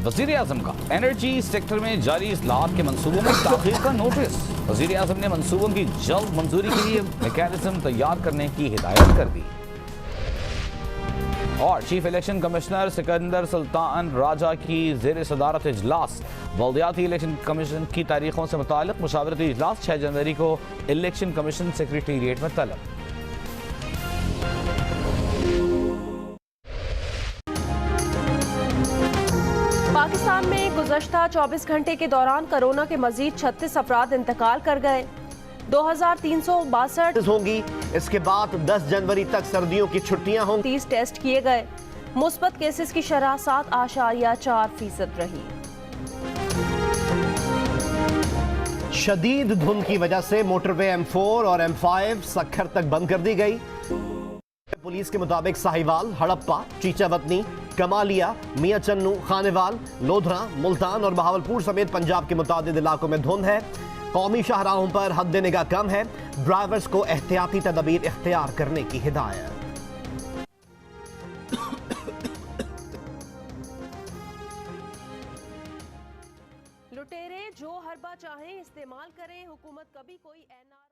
वज़ीर आज़म का energy sector में जारी इस्लाहात के मंसूबों में ताख़ीर का नोटिस। वज़ीर आज़म ने मंसूबों की जल्द मंजूरी के लिए मैकेनिज्म तैयार करने की हिदायत कर दी। और chief election commissioner Sikandar Sultan Raja की ज़ेर सदारत इजलास। बल्दियाती इलेक्शन कमीशन की तारीखों से मुतालिक मुशावरती इजलास 6 जनवरी को इलेक्शन कमीशन सेक्रेटेरिएट में तलब। पाकिस्तान में गुज़श्ता 24 घंटे के दौरान कोरोना के मजीद 36 अफराद इंतकाल कर गए। 2362 होंगी। इसके बाद 10 जनवरी तक सर्दियों की छुट्टियां होंगी। 30 टेस्ट किए गए। मुस्बत केसेस की शरह 7.4% रही। शदीद धुंध की वजह से मोटरवे M4 और M5 सक्खर तक बंद कर दी गई। पुलिस के मुताबिक साहिवाल, हड़प्पा, चीचावतनी, कमालिया, मियां चन्नू, खानेवाल, लोधरा, मुल्तान और बहावलपुर समेत पंजाब के मुतादिद इलाकों में धुंध है। कौमी शाहराहों पर हद निगाह कम है। ड्राइवर्स को एहतियाती तदबीर इख्तियार करने की हिदायत। लुटेरे जो हरबा चाहें इस्तेमाल करें, हुकूमत कभी कोई NR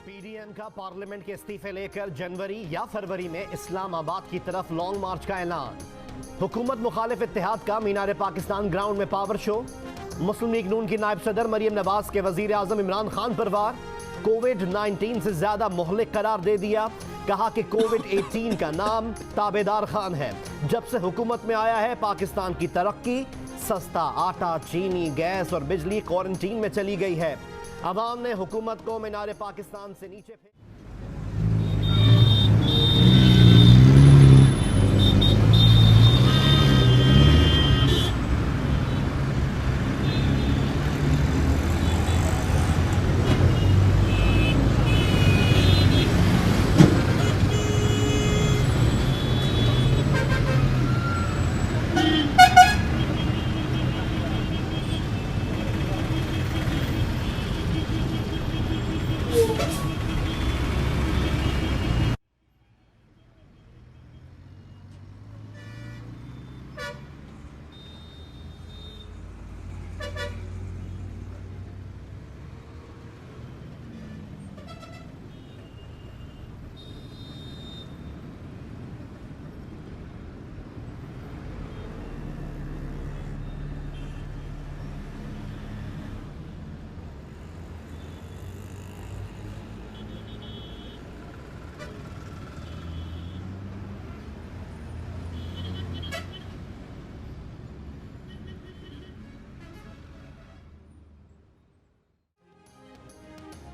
पीडीएम का पार्लियामेंट के इस्तीफे लेकर जनवरी या फरवरी में इस्लामाबाद की तरफ लॉन्ग मार्च का ऐलान। हुकूमत मुखालिफ इत्तेहाद का मीनार पाकिस्तान ग्राउंड में पावर शो। मुस्लिम लीग नून की नायब सदर मरियम नवाज के वजीर आजम इमरान खान पर वार। कोविड-19 से ज्यादा मुहलिक करार दे दिया। कहा कि कोविड-18 का नाम ताबेदार खान है। जब से हुकूमत में आया है पाकिस्तान की तरक्की। सस्ता आटा, चीनी, गैस और बिजली क्वारंटीन में चली गई है। अवाम ने हुकूमत को मीनार पाकिस्तान से नीचे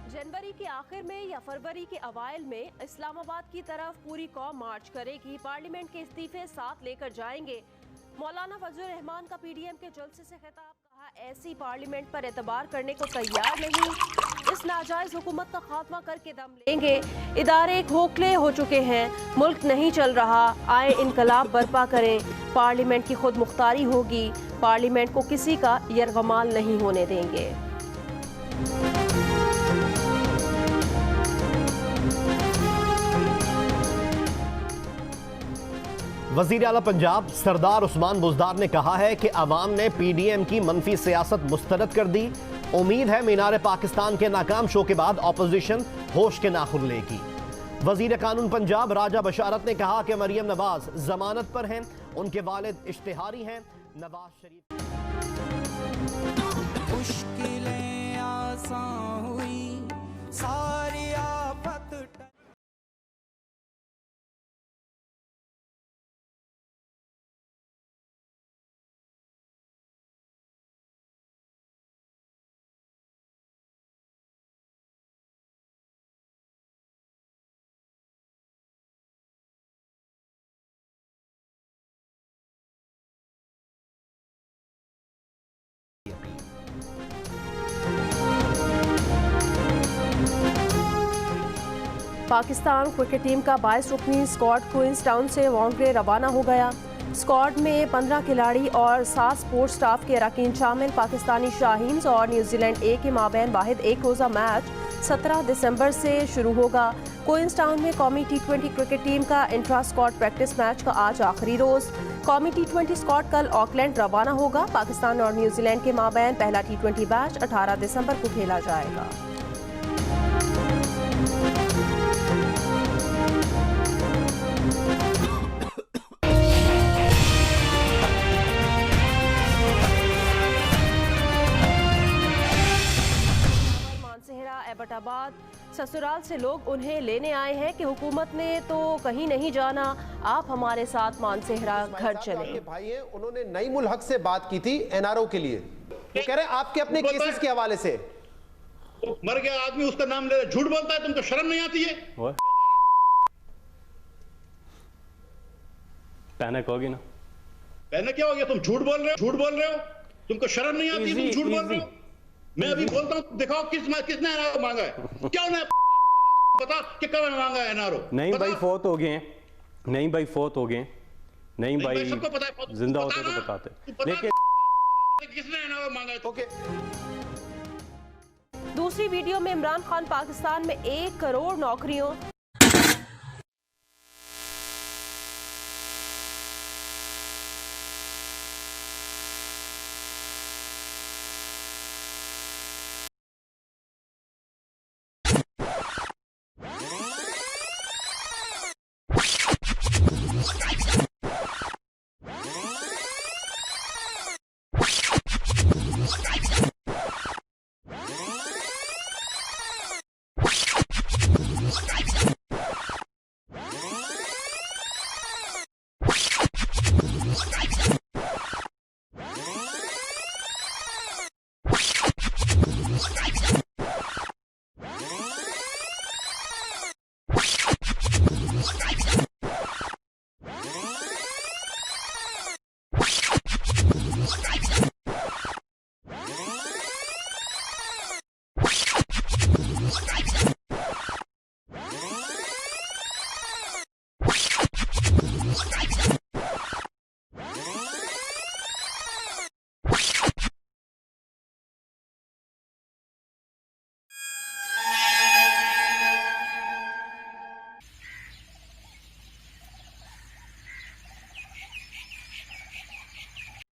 जनवरी के आखिर में या फरवरी के अवाइल में इस्लामाबाद की तरफ पूरी कौम मार्च करेगी। पार्लियामेंट के इस्तीफे साथ लेकर जाएंगे। मौलाना फजलुर रहमान का पीडीएम के जलसे से खिताब। कहा ऐसी पार्लियामेंट पर एतबार करने को तैयार नहीं। इस नाजायज हुकूमत का खात्मा करके दम लेंगे। इदारे खोखले हो चुके हैं। मुल्क नहीं चल रहा। आए इनकलाब बर्पा करें। पार्लियामेंट की खुद मुख्तारी होगी। पार्लियामेंट को किसी का यरगमाल नहीं होने देंगे। वजीर आला पंजाब सरदार उस्मान बुज़दार ने कहा है कि अवाम ने पीडीएम की मनफी सियासत मुस्तरद कर दी। उम्मीद है मीनार पाकिस्तान के नाकाम शो के बाद ऑपोजिशन होश के नाखुन लेगी। वजीर कानून पंजाब राजा बशारत ने कहा कि मरियम नवाज जमानत पर हैं। उनके वालिद इश्तिहारी हैं। नवाज शरीफ मुश्किलें आसान हुई सारी आफत पाकिस्तान क्रिकेट टीम का 22 रुकनी स्क्वाड क्वींसटाउन से वांगड़े रवाना हो गया। स्क्वाड में 15 खिलाड़ी और 7 स्पोर्ट्स स्टाफ के अरकान शामिल। पाकिस्तानी शाहीन्स और न्यूजीलैंड ए के माबैन वाहिद एक रोज़ा मैच 17 दिसंबर से शुरू होगा। क्वींसटाउन में कौमी T20 क्रिकेट टीम का इंट्रा स्क्वाड प्रैक्टिस मैच का आज आखिरी रोज़। कौमी T20 स्क्वाड कल ऑकलैंड रवाना होगा। पाकिस्तान और न्यूजीलैंड के माबैन पहला T20 मैच 18 दिसंबर को खेला जाएगा। एबटाबाद ससुराल से लोग उन्हें लेने आए हैं कि हुकूमत ने तो कहीं नहीं जाना, आप हमारे साथ मानसेहरा घर चले। भाई हैं, उन्होंने नईमुल हक से बात की थी एनआरओ के लिए, वो कह रहे हैं आपके अपने केसेस के हवाले से। मर गया आदमी उसका नाम ले, झूठ बोलता है, तुमको शर्म नहीं आती है? पैनिक होगी ना? पैनिक क्या हो गया? तुम झूठ बोल रहे हो, तुमको शर्म नहीं आती है? तुम झूठ बोल रहे हो। मैं अभी बोलता हूँ, दिखाओ किसने एनआरओ मांगा है, क्या बता कि कब मांगा है एनआरओ? नहीं भाई फोत हो गए हैं, नहीं भाई फोत हो गए, नहीं भाई सबको पता है, जिंदा होते तो बताते, लेकिन किसने एनआरओ मांगा है? ओके। दूसरी वीडियो में इमरान खान पाकिस्तान में 1 करोड़ नौकरियों